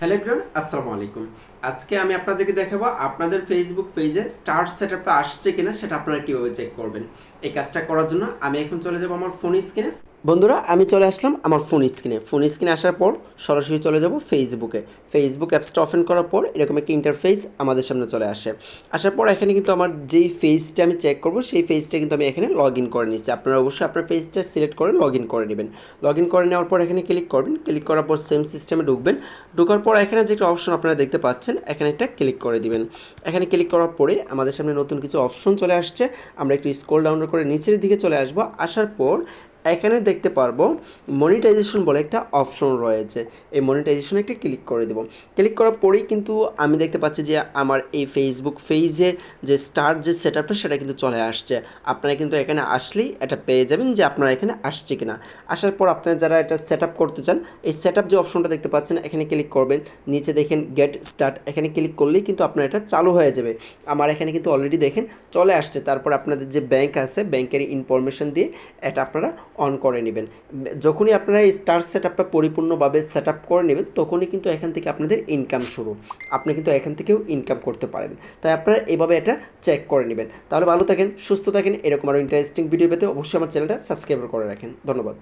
Hello everyone, আসসালামু আলাইকুম। আজকে আমি আপনাদেরকে দেখাবো আপনাদের ফেসবুক পেজে স্টার সেটআপটা আসছে কিনা সেটা আপনারা কিভাবে চেক করবেন। এই কাজটা করার জন্য আমি এখন চলে যাব আমার ফোন স্ক্রিনে। বন্ধুরা, আমি চলে আসলাম আমার ফোন স্ক্রিনে আসার পর সরাসরি চলে যাব ফেসবুকে। ফেসবুক অ্যাপসটা ওপেন করার পর এরকম একটা ইন্টারফেস আমাদের সামনে চলে আসে। আসার পর এখানে কিন্তু আমার যেই পেজটা আমি চেক করব সেই পেজটা কিন্তু আমি এখানে লগ ইন করে নিচ্ছি। আপনারা অবশ্যই আপনার পেজটা সিলেক্ট করে লগ ইন করে নেবেন। লগ ইন করে নেওয়ার পর এখানে ক্লিক করবেন। ক্লিক করার পর সেম সিস্টেমে ঢুকবেন। ঢোকার পর এখানে যে একটা অপশন আপনারা দেখতে পাচ্ছেন, এখানে একটা ক্লিক করে দিবেন। এখানে ক্লিক করার পরে আমাদের সামনে নতুন কিছু অপশন চলে আসছে। আমরা একটু স্ক্রল ডাউন করে নিচের দিকে চলে আসবো। আসার পর এখানে দেখতে পারবো মনিটাইজেশন বলে একটা অপশন রয়েছে। এই মনিটাইজেশনে একটা ক্লিক করে দেবো। ক্লিক করার পরেই কিন্তু আমি দেখতে পাচ্ছি যে আমার এই ফেসবুক পেজে যে স্টার যে সেটআপটা সেটা কিন্তু চলে আসছে। আপনারা কিন্তু এখানে আসলেই এটা পেয়ে যাবেন যে আপনারা এখানে আসছে কিনা। আসার পর আপনারা যারা এটা সেট আপ করতে চান, এই সেট আপ যে অপশনটা দেখতে পাচ্ছেন এখানে ক্লিক করবেন। নিচে দেখেন গেট স্টার্ট, এখানে ক্লিক করলেই কিন্তু আপনার এটা চালু হয়ে যাবে। আমার এখানে কিন্তু অলরেডি দেখেন চলে আসছে। তারপর আপনাদের যে ব্যাংক আছে ব্যাংকের ইনফরমেশন দিয়ে এটা আপনারা অন করে নেবেন। যখনই আপনারা এই স্টার সেট আপটা পরিপূর্ণভাবে সেট আপ করে নেবেন তখনই কিন্তু এখান থেকে আপনাদের ইনকাম শুরু। আপনি কিন্তু এখান থেকেও ইনকাম করতে পারেন। তাই আপনারা এইভাবে এটা চেক করে নেবেন। তাহলে ভালো থাকেন, সুস্থ থাকেন। এরকম আরও ইন্টারেস্টিং ভিডিও পেতে অবশ্যই আমার চ্যানেলটা সাবস্ক্রাইব করে রাখেন। ধন্যবাদ।